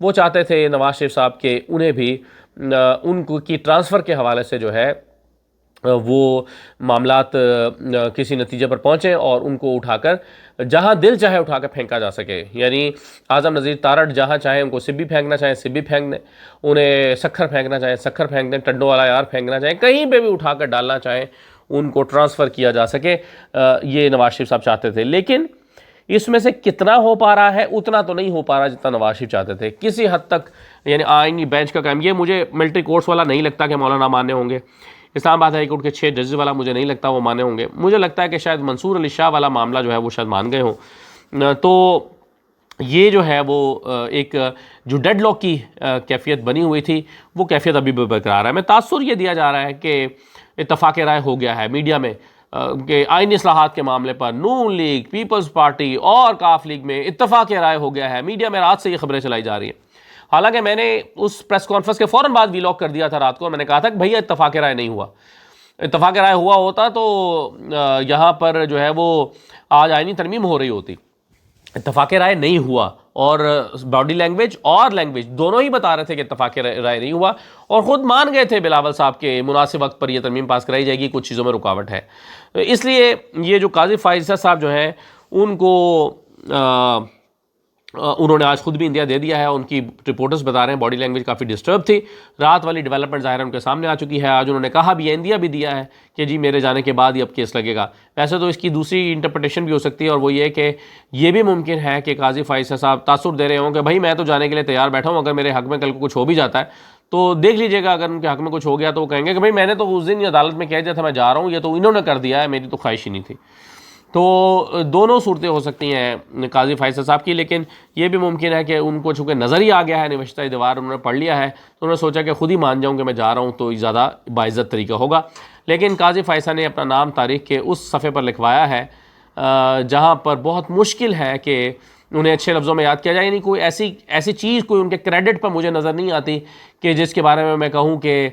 وہ چاہتے تھے نواز شریف صاحب کے انہیں بھی ان کو کی ٹرانسفر کے حوالے سے جو ہے وہ معاملات کسی نتیجے پر پہنچیں اور ان کو اٹھا کر جہاں دل چاہے اٹھا کر پھینکا جا سکے. یعنی اعظم نذیر تارڑ جہاں چاہیں ان کو سبی پھینکنا چاہیں سبی پھینک دیں, انہیں سکھر پھینکنا چاہیں سکھر پھینک دیں, ٹنڈو والا یار پھینکنا چاہیں, کہیں پہ بھی اٹھا کر ڈالنا چاہیں ان کو ٹرانسفر کیا جا سکے. یہ نواز شریف صاحب چاہتے تھے, لیکن اس میں سے کتنا ہو پا رہا ہے اتنا تو نہیں ہو پا رہا جتنا نواز شریف چاہتے تھے. کسی حد تک یعنی آئینی بینچ کا قائم, یہ مجھے ملٹری کورٹس والا نہیں لگتا کہ مولانا مانے ہوں گے, اسلام آباد ہائی کورٹ کے 6 ججز والا مجھے نہیں لگتا وہ مانے ہوں گے. مجھے لگتا ہے کہ شاید منصور علی شاہ والا معاملہ جو ہے وہ شاید مان گئے ہوں. تو یہ جو ہے وہ ایک جو ڈیڈ لاک کی کیفیت بنی ہوئی تھی وہ کیفیت ابھی بھی برقرار ہے. میں تاثر یہ دیا جا رہا ہے کہ اتفاق رائے ہو گیا ہے میڈیا میں کہ آئینی اصلاحات کے معاملے پر نون لیگ, پیپلز پارٹی اور کاف لیگ میں اتفاق رائے ہو گیا ہے. میڈیا میں رات سے یہ خبریں چلائی جا رہی ہیں. حالانکہ میں نے اس پریس کانفرنس کے فوراً بعد ویلاگ کر دیا تھا رات کو, میں نے کہا تھا کہ بھئی اتفاق رائے نہیں ہوا. اتفاق رائے ہوا ہوتا تو یہاں پر جو ہے وہ آج آئینی ترمیم ہو رہی ہوتی. اتفاق رائے نہیں ہوا اور باڈی لینگویج اور لینگویج دونوں ہی بتا رہے تھے کہ اتفاق رائے نہیں ہوا, اور خود مان گئے تھے بلاول صاحب کے مناسب وقت پر یہ ترمیم پاس کرائی جائے گی, کچھ چیزوں میں رکاوٹ ہے. اس لیے یہ جو قاضی فائز عیسیٰ صاحب جو ہیں ان کو انہوں نے آج خود بھی اندیا دے دیا ہے. ان کی رپورٹرز بتا رہے ہیں باڈی لینگویج کافی ڈسٹرب تھی. رات والی ڈیولپمنٹ ظاہر ان کے سامنے آ چکی ہے. آج انہوں نے کہا بھی ہے, اندیا بھی دیا ہے کہ جی میرے جانے کے بعد ہی اب کیس لگے گا. ویسے تو اس کی دوسری انٹرپریٹیشن بھی ہو سکتی ہے, اور وہ یہ کہ یہ بھی ممکن ہے کہ قاضی فائز صاحب تاثر دے رہے ہوں کہ بھائی میں تو جانے کے لیے تیار بیٹھا ہوں, اگر میرے حق میں کل کو کچھ ہو بھی جاتا ہے تو دیکھ لیجیے گا. اگر ان کے حق میں کچھ ہو گیا تو وہ کہیں گے کہ بھائی میں نے تو اس دن عدالت میں کہہ دیا تھا میں جا رہا ہوں, یہ تو انہوں نے کر دیا ہے, میری تو خواہش ہی نہیں تھی. تو دونوں صورتیں ہو سکتی ہیں قاضی فائز صاحب کی, لیکن یہ بھی ممکن ہے کہ ان کو چونکہ نظر ہی آ گیا ہے, نوشتہ دیوار انہوں نے پڑھ لیا ہے, تو انہوں نے سوچا کہ خود ہی مان جاؤں کہ میں جا رہا ہوں تو زیادہ باعزت طریقہ ہوگا. لیکن قاضی فائزہ نے اپنا نام تاریخ کے اس صفحے پر لکھوایا ہے جہاں پر بہت مشکل ہے کہ انہیں اچھے لفظوں میں یاد کیا جائے. یعنی کوئی ایسی چیز کوئی ان کے کریڈٹ پر مجھے نظر نہیں آتی کہ جس کے بارے میں کہوں کہ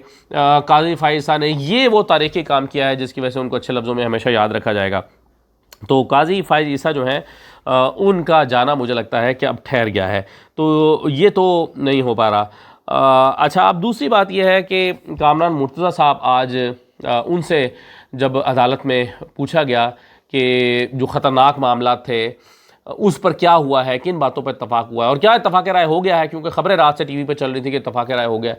قاضی فائزہ نے یہ وہ تاریخی کام کیا ہے جس کی وجہ سے ان کو اچھے لفظوں میں ہمیشہ یاد رکھا جائے گا. تو قاضی فائز عیسیٰ جو ہیں ان کا جانا مجھے لگتا ہے کہ اب ٹھہر گیا ہے, تو یہ تو نہیں ہو پا رہا. اچھا, اب دوسری بات یہ ہے کہ کامران مرتضیٰ صاحب آج ان سے جب عدالت میں پوچھا گیا کہ جو خطرناک معاملات تھے اس پر کیا ہوا ہے, کن باتوں پر اتفاق ہوا ہے اور کیا اتفاق رائے ہو گیا ہے, کیونکہ خبریں رات سے ٹی وی پہ چل رہی تھی کہ اتفاق رائے ہو گیا,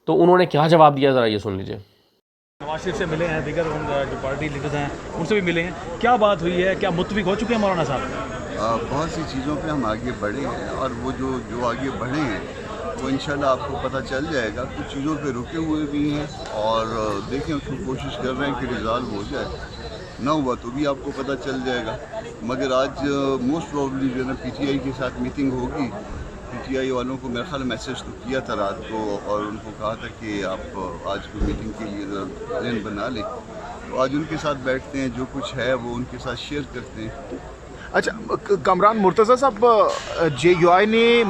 تو انہوں نے کیا جواب دیا, ذرا یہ سن لیجئے. نواز شریف سے ملے ہیں, دیگر جو پارٹی لیڈرز ہیں ان سے بھی ملے ہیں, کیا بات ہوئی ہے, کیا متفق ہو چکے ہیں مولانا صاحب؟ بہت سی چیزوں پہ ہم آگے بڑھے ہیں, اور وہ جو آگے بڑھے ہیں وہ انشاءاللہ آپ کو پتہ چل جائے گا. کچھ چیزوں پہ رکے ہوئے بھی ہیں اور دیکھیں اس کو کوشش کر رہے ہیں کہ ریزالو ہو جائے. نہ ہوا تو بھی آپ کو پتہ چل جائے گا. مگر آج موسٹ پرابلی جو ہے نا پی ٹی آئی کے ساتھ میٹنگ ہوگی. پی ٹی آئی والوں کو میرا خیال میسج تو کیا تھا رات کو, اور ان کو کہا تھا کہ آپ آج کو میٹنگ کے لیے پلان بنا لیں. تو آج ان کے ساتھ بیٹھتے ہیں, جو کچھ ہے وہ ان کے ساتھ شیئر کرتے ہیں. اچھا, کامران مرتضیٰ صاحب, جے یو آئی نے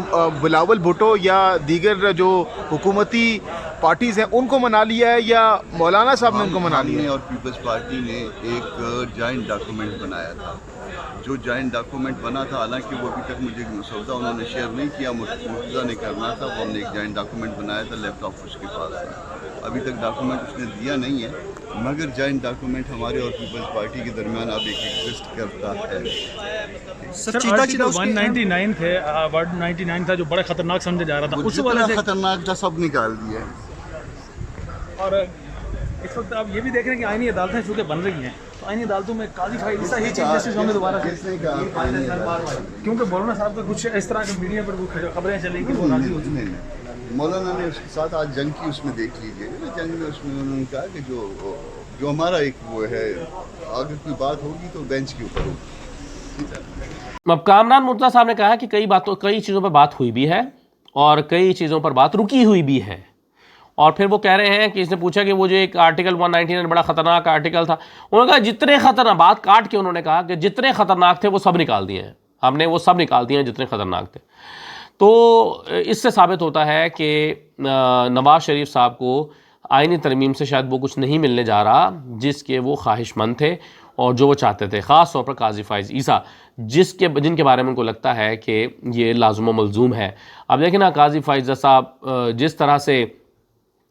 بلاول بھٹو یا دیگر جو حکومتی پارٹیز ہیں ان کو منا لیا ہے یا مولانا صاحب نے ان کو منا لیا ہے؟ اور پیپلز پارٹی نے ایک جوائنٹ ڈاکومنٹ بنایا تھا. جو جوائنٹ ڈاکومنٹ بنا تھا, حالانکہ وہ ابھی تک مجھے مسودہ انہوں نے شیئر نہیں کیا, مرتضیٰ نے کرنا تھا, وہ ہم نے ایک جوائنٹ ڈاکومنٹ بنایا تھا, لیپ ٹاپ اس کے پاس تھا. ابھی تک ڈاکومنٹ اس نے دیا نہیں ہے, مگر جوائنٹ ڈاکومنٹ ہمارے اور پیپلز پارٹی کے درمیان اب ایک ایگزسٹ کرتا ہے. سر آرٹیکل 199 تھے, 199 تھا جو بڑا خطرناک سمجھا جا رہا تھا, اس جتنا خطرناک تھا سب نکال دیا ہے. اور اس وقت آپ یہ بھی دیکھ رہے ہیں کہ آئینی عدالتیں چونکہ بن رہی ہیں تو آئینی عدالتوں میں قاضی فائز عیسیٰ ہی چیف جسٹس ہوں گے دوبارہ سے, کیونکہ مولانا صاحب کا کچھ اس طرح کے میڈیا پر خبریں چلیں کہ وہ راضی ہو چکے ہیں. مولانا نے اس کے ساتھ آج جنگ کی, اس میں دیکھ لیجیے گا, جنگ میں اس میں انہوں نے کہا کہ جو ہمارا ایک وہ ہے, اگر کوئی بات ہوگی تو بینچ کے اوپر ہوگی. اب کامران مرتضیٰ صاحب نے کہا کہ کئی چیزوں پہ بات ہوئی بھی ہے اور کئی چیزوں پر بات رکی ہوئی بھی ہے. اور پھر وہ کہہ رہے ہیں کہ اس نے پوچھا کہ وہ جو ایک آرٹیکل 199 بڑا خطرناک آرٹیکل تھا, انہوں نے کہا جتنے خطرناک, بات کاٹ کے انہوں نے کہا کہ جتنے خطرناک تھے وہ سب نکال دیے ہیں, ہم نے وہ سب نکال دیے ہیں جتنے خطرناک تھے. تو اس سے ثابت ہوتا ہے کہ نواز شریف صاحب کو آئینی ترمیم سے شاید وہ کچھ نہیں ملنے جا رہا جس کے وہ خواہش مند تھے, اور جو وہ چاہتے تھے، خاص طور پر قاضی فائز عیسیٰ جن کے بارے میں ان کو لگتا ہے کہ یہ لازم و ملزوم ہے۔ اب دیکھیں نا، قاضی فائز صاحب جس طرح سے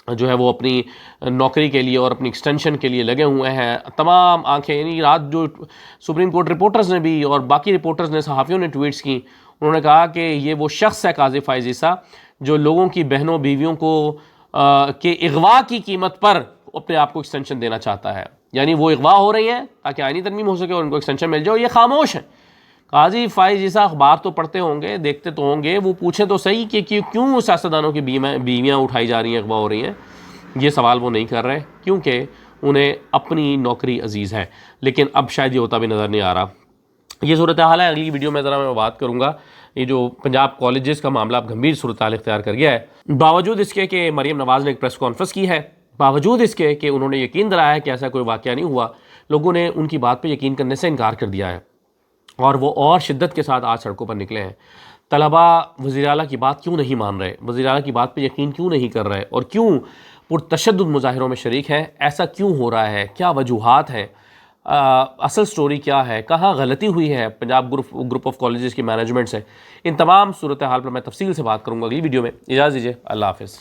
جو ہے وہ اپنی نوکری کے لیے اور اپنی ایکسٹینشن کے لیے لگے ہوئے ہیں، تمام آنکھیں، یعنی رات جو سپریم کورٹ رپورٹرز نے بھی اور باقی رپورٹرز نے، صحافیوں نے ٹویٹس کی، انہوں نے کہا کہ یہ وہ شخص ہے قاضی فائز عیسیٰ جو لوگوں کی بہنوں بیویوں کو کے اغوا کی قیمت پر اپنے آپ کو ایکسٹینشن دینا چاہتا ہے۔ یعنی وہ اغوا ہو رہی ہیں تاکہ آئینی ترمیم ہو سکے اور ان کو ایکسٹینشن مل جائے، اور یہ خاموش ہیں۔ قاضی فائز عیسیٰ اخبار تو پڑھتے ہوں گے، دیکھتے تو ہوں گے، وہ پوچھیں تو صحیح کہ کیوں سیاستدانوں کی بیویاں اٹھائی جا رہی ہیں، اغوا ہو رہی ہیں۔ یہ سوال وہ نہیں کر رہے کیونکہ انہیں اپنی نوکری عزیز ہے، لیکن اب شاید یہ ہوتا بھی نظر نہیں آ رہا۔ یہ صورتحال ہے۔ اگلی ویڈیو میں ذرا میں بات کروں گا یہ جو پنجاب کالجز کا معاملہ اب گمبھیر صورتحال اختیار کر گیا ہے، باوجود اس کے کہ مریم نواز نے ایک پریس کانفرنس کی ہے، باوجود اس کے کہ انہوں نے یقین دلایا ہے کہ ایسا کوئی واقعہ نہیں ہوا، لوگوں نے ان کی بات پہ یقین کرنے سے انکار کر دیا ہے، اور وہ اور شدت کے ساتھ آج سڑکوں پر نکلے ہیں۔ طلبہ وزیر اعلیٰ کی بات کیوں نہیں مان رہے، وزیر اعلیٰ کی بات پہ یقین کیوں نہیں کر رہے، اور کیوں پرتشدد مظاہروں میں شریک ہیں؟ ایسا کیوں ہو رہا ہے؟ کیا وجوہات ہیں؟ اصل سٹوری کیا ہے؟ کہاں غلطی ہوئی ہے پنجاب گروپ آف کالجز کی مینجمنٹ سے؟ ان تمام صورتحال پر میں تفصیل سے بات کروں گا اگلی ویڈیو میں۔ اجازت دیجیے، اللہ حافظ۔